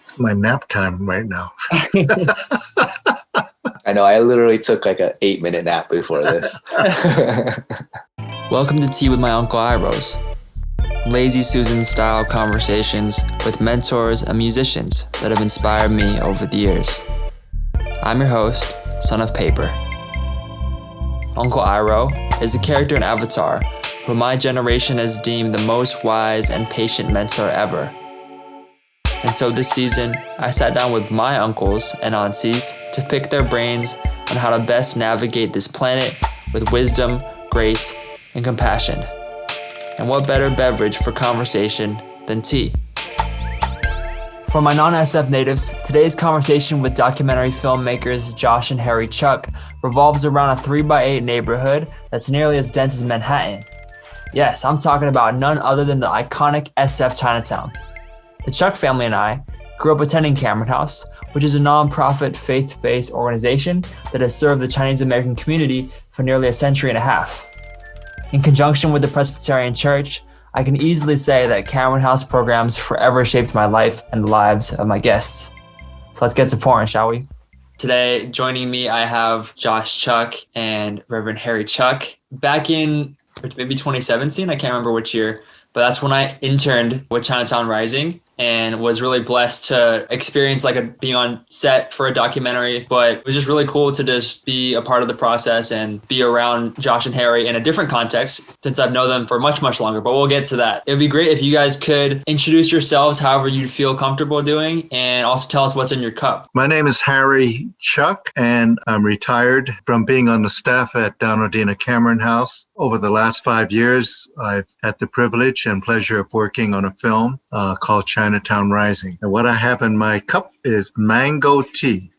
It's my nap time right now. I know, I literally took like an 8-minute nap before this. Welcome to Tea with my Uncle Irohs. Lazy Susan style conversations with mentors and musicians that have inspired me over the years. I'm your host, Son of Paper. Uncle Iroh is a character in Avatar who my generation has deemed the most wise and patient mentor ever. And so this season, I sat down with my uncles and aunties to pick their brains on how to best navigate this planet with wisdom, grace, and compassion. And what better beverage for conversation than tea? For my non-SF natives, today's conversation with documentary filmmakers Josh and Harry Chuck revolves around a 3x8 neighborhood that's nearly as dense as Manhattan. Yes, I'm talking about none other than the iconic SF Chinatown. The Chuck family and I grew up attending Cameron House, which is a non-profit faith-based organization that has served the Chinese American community for nearly a century and a half. In conjunction with the Presbyterian Church, I can easily say that Cameron House programs forever shaped my life and the lives of my guests. So let's get to pouring, shall we? Today, joining me, I have Josh Chuck and Reverend Harry Chuck. Back in maybe 2017, I can't remember which year, but that's when I interned with Chinatown Rising and was really blessed to experience being on set for a documentary. But it was just really cool to just be a part of the process and be around Josh and Harry in a different context since I've known them for much, much longer, but we'll get to that. It would be great if you guys could introduce yourselves however you feel comfortable doing and also tell us what's in your cup. My name is Harry Chuck, and I'm retired from being on the staff at Donaldina Cameron House. Over the last 5 years, I've had the privilege and pleasure of working on a film called Chinatown Rising. And what I have in my cup is mango tea.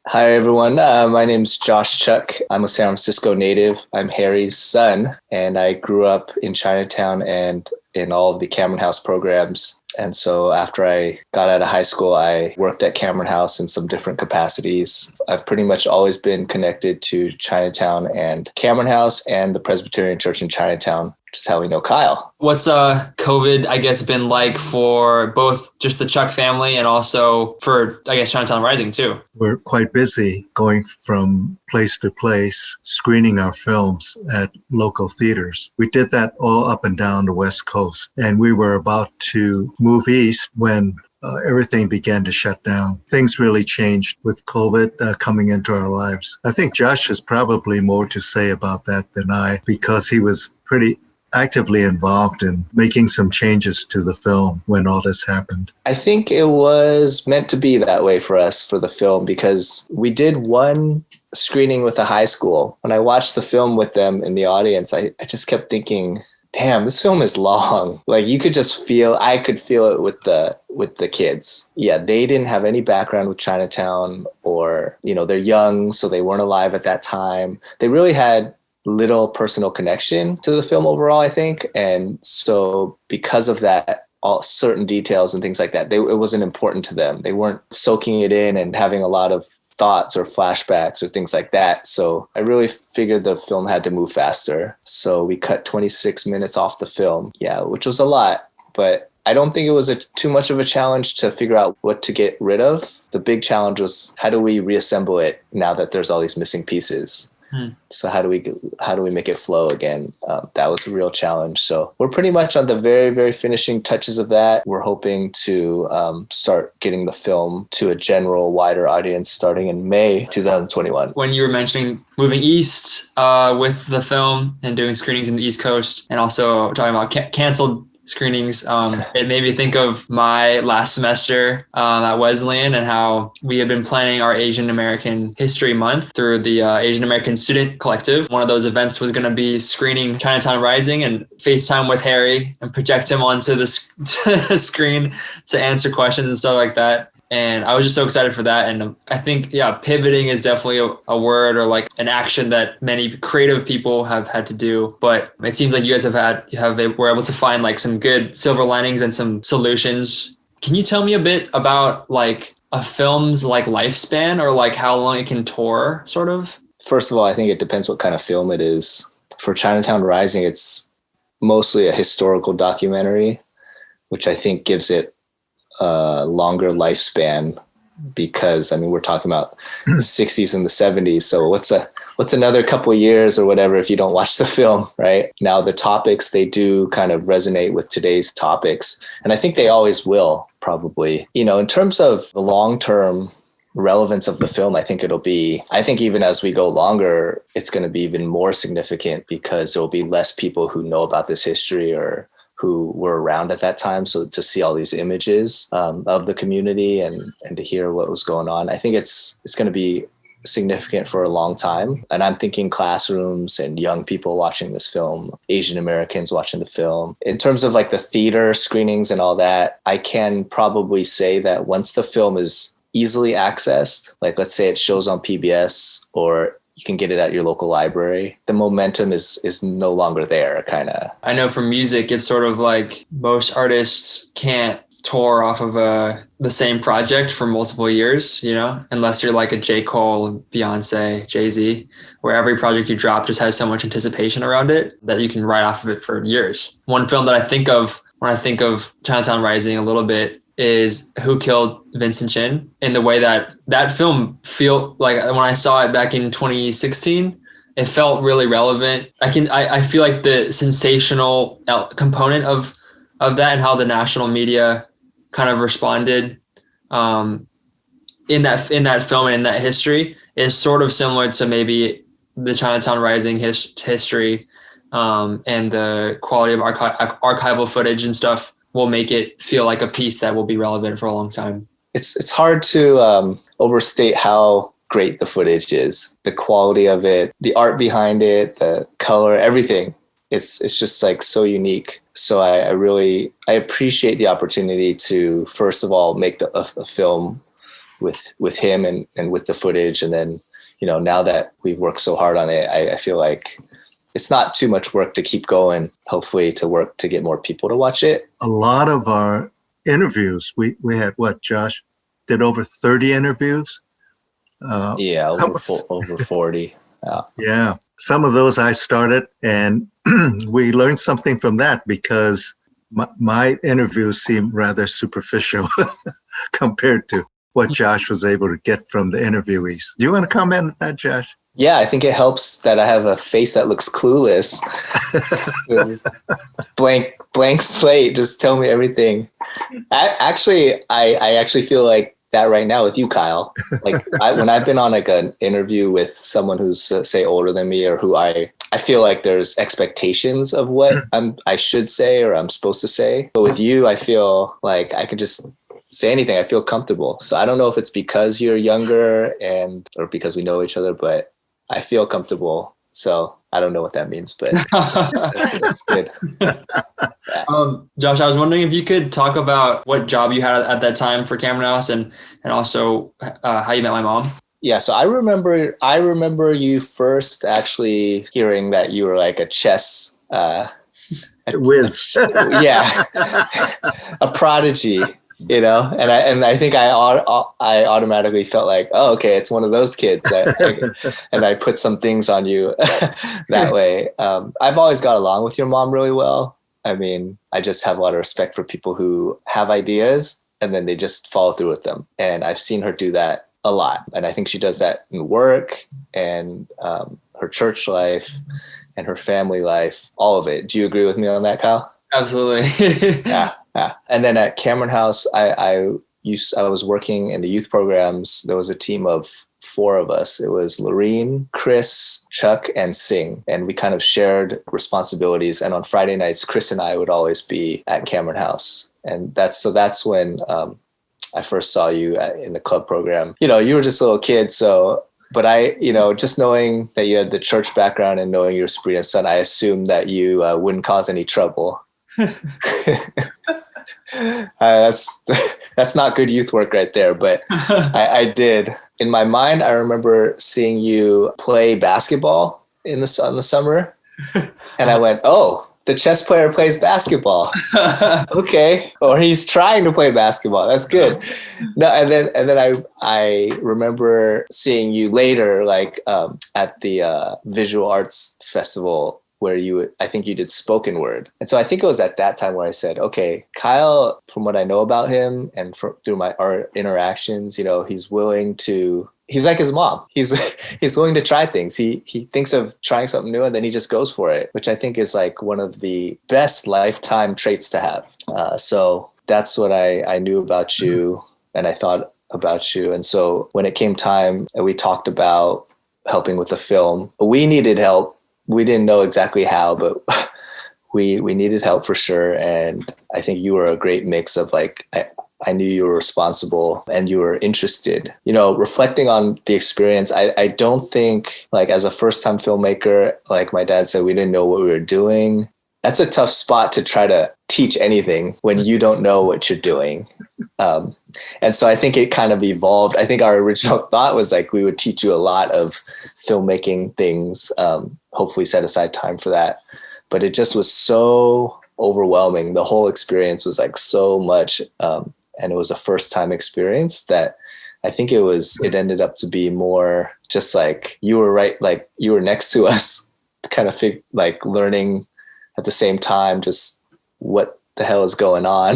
Hi, everyone. My name's Josh Chuck. I'm a San Francisco native. I'm Harry's son, and I grew up in Chinatown and in all of the Cameron House programs. And so after I got out of high school, I worked at Cameron House in some different capacities. I've pretty much always been connected to Chinatown and Cameron House and the Presbyterian Church in Chinatown, which is how we know Kyle. What's COVID, I guess, been like for both just the Chuck family and also for, I guess, Chinatown Rising too? We're quite busy going from place to place, screening our films at local theaters. We did that all up and down the West Coast, and we were about to move east when everything began to shut down. Things really changed with COVID coming into our lives. I think Josh has probably more to say about that than I, because he was pretty actively involved in making some changes to the film when all this happened. I think it was meant to be that way for us for the film, because we did one screening with a high school. When I watched the film with them in the audience, I just kept thinking, damn, this film is long. Like I could feel it with the kids. Yeah, they didn't have any background with Chinatown, or, they're young, so they weren't alive at that time. They really had little personal connection to the film overall, I think. And so because of that, all certain details and things like that, it wasn't important to them. They weren't soaking it in and having a lot of thoughts or flashbacks or things like that. So I really figured the film had to move faster. So we cut 26 minutes off the film. Yeah, which was a lot, but I don't think it was too much of a challenge to figure out what to get rid of. The big challenge was, how do we reassemble it now that there's all these missing pieces? So how do we make it flow again? That was a real challenge. So we're pretty much on the very, very finishing touches of that. We're hoping to start getting the film to a general wider audience starting in May 2021. When you were mentioning moving east with the film and doing screenings in the East Coast, and also talking about canceled screenings, it made me think of my last semester at Wesleyan and how we had been planning our Asian American History Month through the Asian American Student Collective. One of those events was going to be screening Chinatown Rising and FaceTime with Harry and project him onto the screen to answer questions and stuff like that. And I was just so excited for that. And I think, pivoting is definitely a word or like an action that many creative people have had to do. But it seems like you guys were able to find like some good silver linings and some solutions. Can you tell me a bit about like a film's like lifespan or like how long it can tour, sort of? First of all, I think it depends what kind of film it is. For Chinatown Rising, it's mostly a historical documentary, which I think gives it a longer lifespan because, I mean, we're talking about the 60s and the 70s. So what's another couple of years or whatever if you don't watch the film, right? Now the topics, they do kind of resonate with today's topics. And I think they always will, probably. You know, in terms of the long-term relevance of the film, I think even as we go longer, it's going to be even more significant because there will be less people who know about this history or who were around at that time. So to see all these images of the community and to hear what was going on, I think it's going to be significant for a long time. And I'm thinking classrooms and young people watching this film, Asian Americans watching the film. In terms of like the theater screenings and all that, I can probably say that once the film is easily accessed, like let's say it shows on PBS or you can get it at your local library, the momentum is no longer there, kind of. I know for music, it's sort of like most artists can't tour off of the same project for multiple years, you know, unless you're like a J. Cole, Beyonce, Jay-Z, where every project you drop just has so much anticipation around it that you can write off of it for years. One film that I think of when I think of Chinatown Rising a little bit is Who Killed Vincent Chin, in the way that film feel like when I saw it back in 2016, it felt really relevant. I feel like the sensational component of that and how the national media kind of responded in that film and in that history is sort of similar to maybe the Chinatown Rising history and the quality of archival footage and stuff will make it feel like a piece that will be relevant for a long time. It's hard to overstate how great the footage is, the quality of it, the art behind it, the color, everything. It's just like so unique. So I appreciate the opportunity to, first of all, make a film with him and with the footage. And then, you know, now that we've worked so hard on it, I feel like it's not too much work to keep going, hopefully to work to get more people to watch it. A lot of our interviews, we had Josh did over 30 interviews. Over 40. Yeah. Some of those I started, and we learned something from that because my interviews seem rather superficial compared to what Josh was able to get from the interviewees. Do you want to comment on that, Josh? Yeah, I think it helps that I have a face that looks clueless. blank slate, just tell me everything. I actually feel like that right now with you, Kyle. Like when I've been on like an interview with someone who's say older than me or who I feel like there's expectations of what I should say or I'm supposed to say. But with you, I feel like I could just say anything. I feel comfortable. So I don't know if it's because you're younger or because we know each other, but I feel comfortable. So I don't know what that means, but that's good. Yeah. Josh, I was wondering if you could talk about what job you had at that time for Cameron House and also how you met my mom. Yeah, so I remember you first actually hearing that you were like a chess whiz. Yeah, a prodigy. You know, and I think I automatically felt like, oh, okay, it's one of those kids, and I put some things on you that way. I've always got along with your mom really well. I mean, I just have a lot of respect for people who have ideas and then they just follow through with them. And I've seen her do that a lot, and I think she does that in work and her church life and her family life, all of it. Do you agree with me on that, Kyle? Absolutely. Yeah. And then at Cameron House, I was working in the youth programs. There was a team of 4 of us. It was Lorene, Chris, Chuck, and Sing. And we kind of shared responsibilities. And on Friday nights, Chris and I would always be at Cameron House. And that's when I first saw you in the club program. You know, you were just a little kid. So, but just knowing that you had the church background and knowing you were Sabrina's son, I assumed that you wouldn't cause any trouble. That's not good youth work right there, but I did. In my mind, I remember seeing you play basketball in the summer, and I went, "Oh, the chess player plays basketball." Okay, or he's trying to play basketball. That's good. No, and then I remember seeing you later, like at the Visual Arts Festival where I think you did spoken word. And so I think it was at that time where I said, okay, Kyle, from what I know about him and through our interactions, he's like his mom. He's willing to try things. He thinks of trying something new and then he just goes for it, which I think is like one of the best lifetime traits to have. So that's what I knew about you and I thought about you. And so when it came time and we talked about helping with the film, we needed help. We didn't know exactly how, but we needed help for sure. And I think you were a great mix of like, I knew you were responsible and you were interested. Reflecting on the experience, I don't think, like, as a first-time filmmaker, like my dad said, we didn't know what we were doing. That's a tough spot to try to teach anything when you don't know what you're doing. And so I think it kind of evolved. I think our original thought was like we would teach you a lot of filmmaking things, hopefully set aside time for that. But it just was so overwhelming. The whole experience was like so much. And it was a first time experience that I think it ended up to be more just like you were right, like you were next to us, kind of like learning at the same time, just what the hell is going on.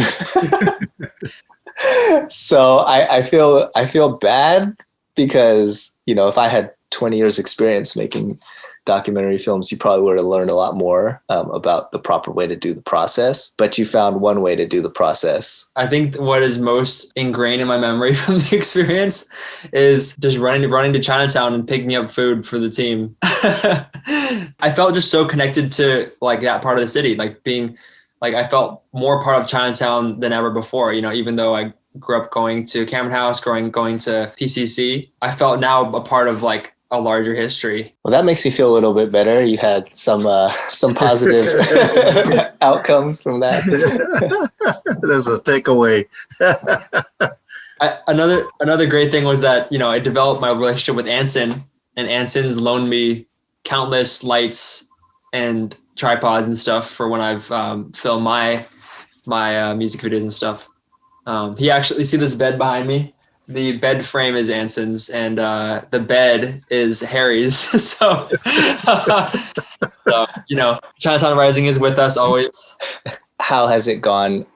So I feel bad because, if I had 20 years experience making documentary films, you probably would have learned a lot more about the proper way to do the process, but you found one way to do the process. I think what is most ingrained in my memory from the experience is just running to Chinatown and picking up food for the team. I felt just so connected to like that part of the city, like being like, I felt more part of Chinatown than ever before, even though I grew up going to Cameron House, going to PCC, I felt now a part of like a larger history. Well, that makes me feel a little bit better. You had some positive outcomes from that. There's a takeaway. Another great thing was that, I developed my relationship with Anson, and Anson's loaned me countless lights and tripods and stuff for when I've filmed my music videos and stuff. He actually, see this bed behind me? The bed frame is Anson's and the bed is Harry's. So, Chinatown Rising is with us always. How has it gone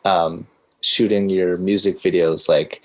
shooting your music videos? Like,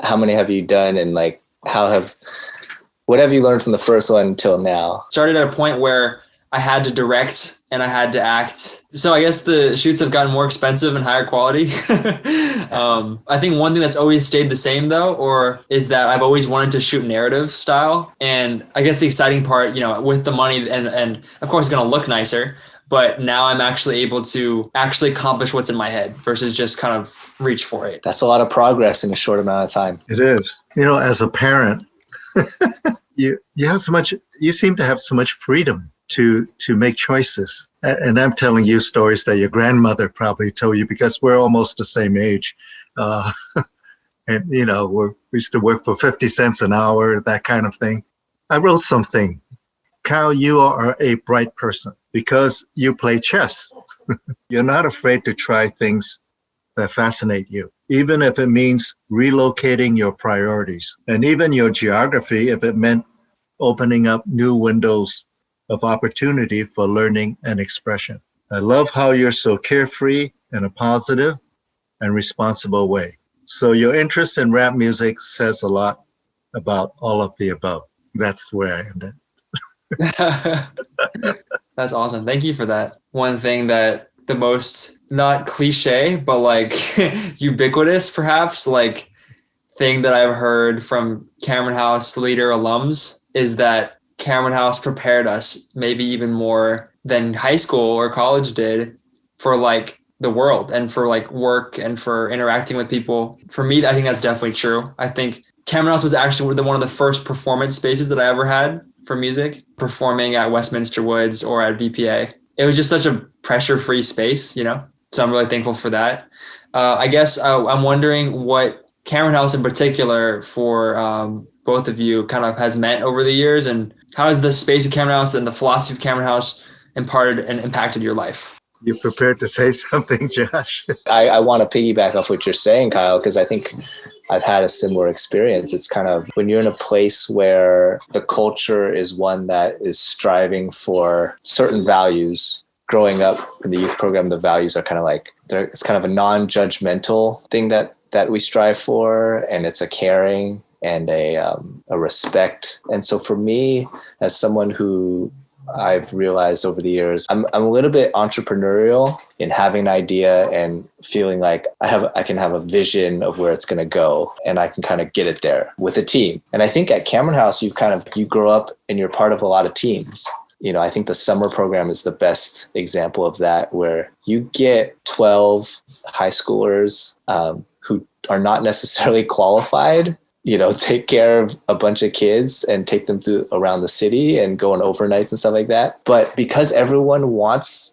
how many have you done? And like, what have you learned from the first one until now? Started at a point where I had to direct and I had to act. So I guess the shoots have gotten more expensive and higher quality. I think one thing that's always stayed the same though, is that I've always wanted to shoot narrative style. And I guess the exciting part, with the money and of course it's going to look nicer, but now I'm actually able to actually accomplish what's in my head versus just kind of reach for it. That's a lot of progress in a short amount of time. It is. As a parent, you seem to have so much freedom to make choices. And I'm telling you stories that your grandmother probably told you because we're almost the same age. And, we used to work for 50 cents an hour, that kind of thing. I wrote something. Kyle, you are a bright person because you play chess. You're not afraid to try things that fascinate you, even if it means relocating your priorities and even your geography if it meant opening up new windows of opportunity for learning and expression. I love how you're so carefree in a positive and responsible way. So your interest in rap music says a lot about all of the above. That's where I ended. That's awesome. Thank you for that. One thing that the most, not cliche, but like ubiquitous perhaps, like thing that I've heard from Cameron House leader alums is that Cameron House prepared us maybe even more than high school or college did for like the world and for like work and for interacting with people. For me, I think that's definitely true. I think Cameron House was actually one of the first performance spaces that I ever had for music, performing at Westminster Woods or at VPA. It was just such a pressure-free space, so I'm really thankful for that. I guess I'm wondering what Cameron House in particular for both of you kind of has meant over the years, and how has the space of Cameron House and the philosophy of Cameron House imparted and impacted your life? You prepared to say something, Josh? I want to piggyback off what you're saying, Kyle, because I think I've had a similar experience. It's kind of when you're in a place where the culture is one that is striving for certain values. Growing up in the youth program, the values are kind of like, it's kind of a non-judgmental thing that we strive for, and it's a caring and a respect. And so for me, as someone who I've realized over the years, I'm a little bit entrepreneurial in having an idea and feeling like I can have a vision of where it's going to go, and I can kind of get it there with a team. And I think at Cameron House, you grow up and you're part of a lot of teams. I think the summer program is the best example of that, where you get 12 high schoolers who are not necessarily qualified, take care of a bunch of kids and take them through around the city and go on overnights and stuff like that. But because everyone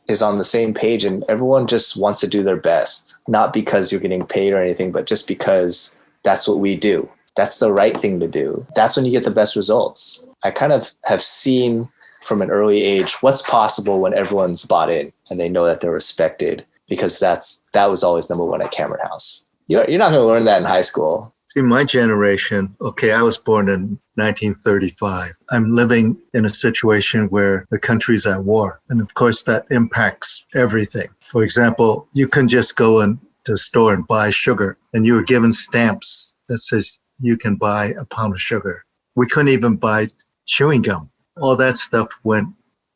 is on the same page and everyone just wants to do their best, not because you're getting paid or anything, but just because that's what we do. That's the right thing to do. That's when you get the best results. I kind of have seen from an early age what's possible when everyone's bought in and they know that they're respected, because that was always number one at Cameron House. You're not going to learn that in high school. See, my generation, I was born in 1935. I'm living in a situation where the country's at war. And of course, that impacts everything. For example, you can just go into the store and buy sugar, and you were given stamps that says you can buy a pound of sugar. We couldn't even buy chewing gum. All that stuff went,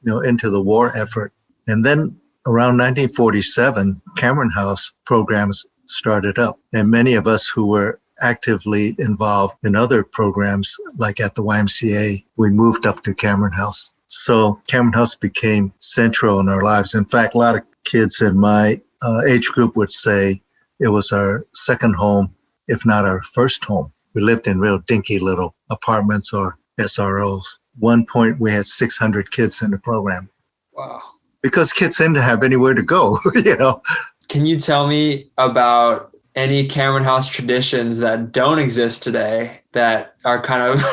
into the war effort. And then around 1947, Cameron House programs started up. And many of us who were actively involved in other programs, like at the YMCA, we moved up to Cameron House. So Cameron House became central in our lives. In fact, a lot of kids in my age group would say it was our second home, if not our first home. We lived in real dinky little apartments or SROs. One point, we had 600 kids in the program. Wow. Because kids seem to have anywhere to go, Can you tell me about any Cameron House traditions that don't exist today that are kind of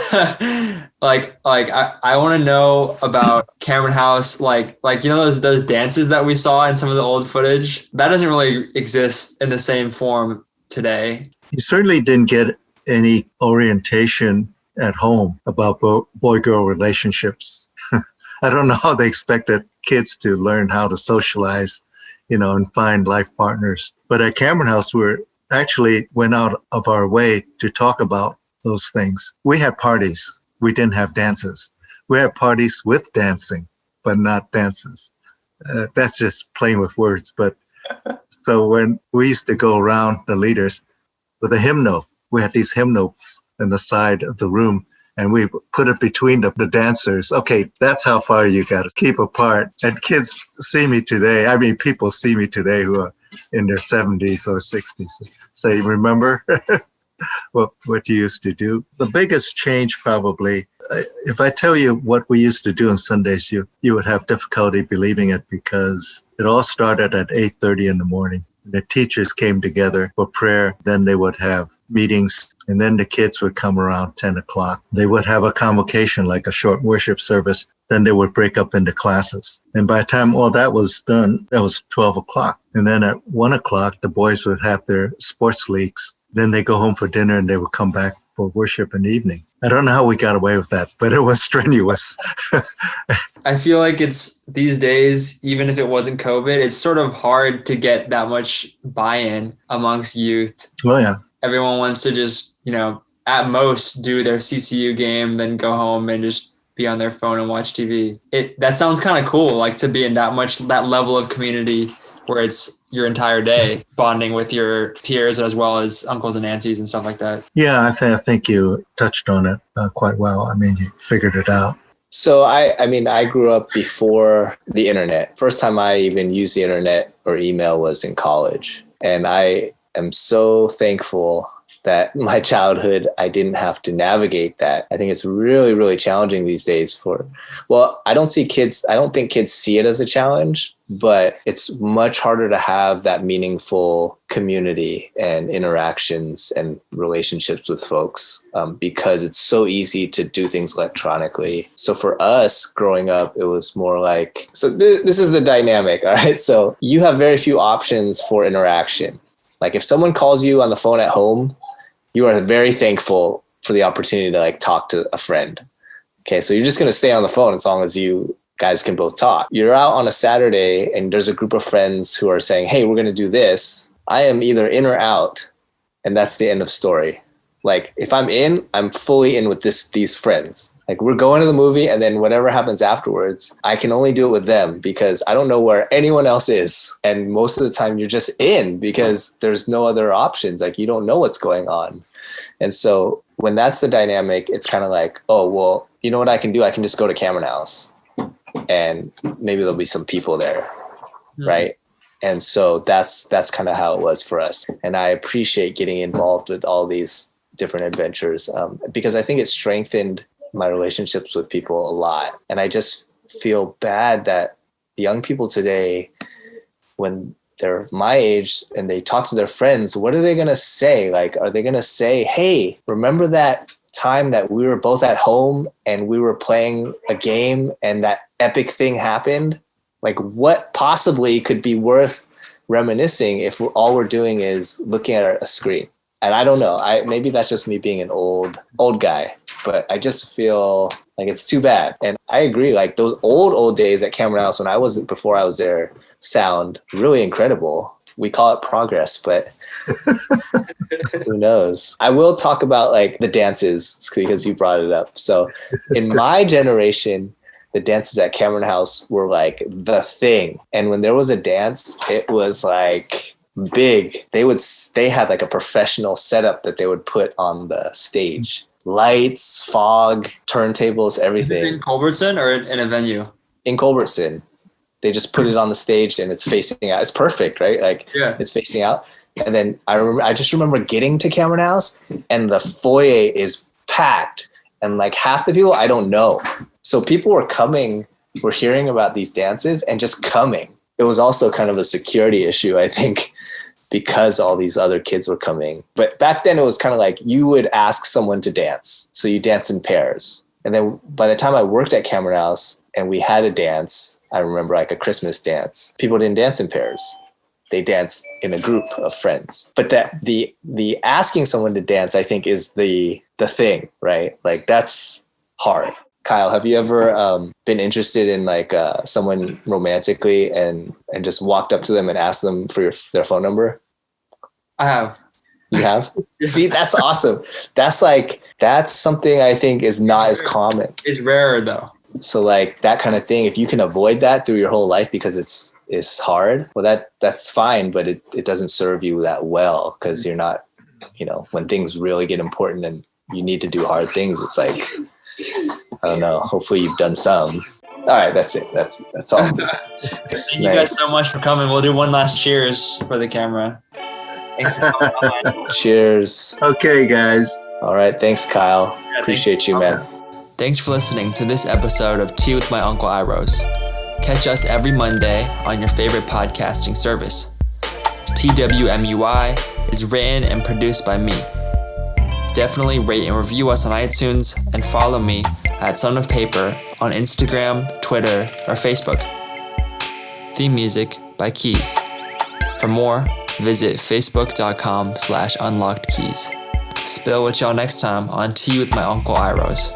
I want to know about Cameron House, those dances that we saw in some of the old footage that doesn't really exist in the same form today. You certainly didn't get any orientation at home about boy-girl relationships. I don't know how they expected kids to learn how to socialize, and find life partners. But at Cameron House, we actually went out of our way to talk about those things. We had parties. We didn't have dances. We had parties with dancing, but not dances. That's just playing with words. But so when we used to go around, the leaders, with a hymnal, we had these hymnals in the side of the room, and we put it between the dancers. Okay, that's how far you got to keep apart. And kids see me today. People see me today who are in their 70s or 60s. Say, remember what you used to do? The biggest change probably, if I tell you what we used to do on Sundays, you would have difficulty believing it, because it all started at 8:30 in the morning. The teachers came together for prayer. Then they would have meetings, and then the kids would come around 10 o'clock. They would have a convocation, like a short worship service. Then they would break up into classes. And by the time all that was done, that was 12 o'clock. And then at 1 o'clock, the boys would have their sports leagues. Then they go home for dinner, and they would come back for worship in the evening. I don't know how we got away with that, but it was strenuous. I feel like it's these days, even if it wasn't COVID, it's sort of hard to get that much buy-in amongst youth. Oh, yeah. Everyone wants to just, at most do their CCU game, then go home and just be on their phone and watch TV. That sounds kind of cool, like to be in that level of community where it's your entire day bonding with your peers as well as uncles and aunties and stuff like that. Yeah, I think you touched on it quite well. You figured it out. So I grew up before the internet. First time I even used the internet or email was in college. And I am so thankful that my childhood, I didn't have to navigate that. I think it's really, really challenging these days I don't think kids see it as a challenge, but it's much harder to have that meaningful community and interactions and relationships with folks because it's so easy to do things electronically. So for us growing up, it was more like, this is the dynamic, all right? So you have very few options for interaction. Like if someone calls you on the phone at home, you are very thankful for the opportunity to like talk to a friend. Okay, so you're just going to stay on the phone as long as you guys can both talk. You're out on a Saturday and there's a group of friends who are saying, hey, we're going to do this. I am either in or out. And that's the end of story. Like if I'm in, I'm fully in with these friends. Like we're going to the movie and then whatever happens afterwards, I can only do it with them because I don't know where anyone else is. And most of the time you're just in because there's no other options. Like you don't know what's going on. And so when that's the dynamic, it's kind of like, oh, well, you know what I can do? I can just go to Cameron House and maybe there'll be some people there. Mm-hmm. Right. And so that's kind of how it was for us. And I appreciate getting involved with all these different adventures because I think it strengthened my relationships with people a lot. And I just feel bad that young people today, when they're my age and they talk to their friends, what are they going to say? Like, are they going to say, hey, remember that time that we were both at home and we were playing a game and that epic thing happened? Like what possibly could be worth reminiscing if all we're doing is looking at a screen? And I don't know, maybe that's just me being an old guy, but I just feel like it's too bad. And I agree, like those old days at Cameron House before I was there sound really incredible. We call it progress, but who knows? I will talk about like the dances because you brought it up. So in my generation, the dances at Cameron House were like the thing. And when there was a dance, it was like big. They had like a professional setup that they would put on the stage. Lights, fog, turntables, everything. Is it in Culbertson or in a venue? In Culbertson. They just put it on the stage and it's facing out. It's perfect, right? Like It's facing out. And then I just remember getting to Cameron House and the foyer is packed and like half the people I don't know. So people were hearing about these dances and just coming. It was also kind of a security issue, I think, because all these other kids were coming. But back then it was kind of like you would ask someone to dance. So you dance in pairs. And then by the time I worked at Cameron House and we had a dance, I remember like a Christmas dance, people didn't dance in pairs. They danced in a group of friends. But that the asking someone to dance, I think, is the thing, right? Like that's hard. Kyle, have you ever been interested in like someone romantically and just walked up to them and asked them for their phone number? I have. You have? See, that's awesome. That's something I think is not as common. It's rarer though. So like that kind of thing, if you can avoid that through your whole life because it's hard, well, that's fine, but it doesn't serve you that well because you're not, when things really get important and you need to do hard things, it's like, I don't know. Hopefully you've done some. All right, that's it. That's all. Thank you guys so much for coming. We'll do one last cheers for the camera. Thanks for coming on. Cheers. Okay, guys. All right. Thanks, Kyle. Yeah, appreciate you, man. Thanks for listening to this episode of Tea with My Uncle Irohs. Catch us every Monday on your favorite podcasting service. TWMUI is written and produced by me. Definitely rate and review us on iTunes and follow me at Son of Paper on Instagram, Twitter, or Facebook. Theme music by Keys. For more, visit facebook.com/unlockedkeys. Spill with y'all next time on Tea with My Uncle Irohs.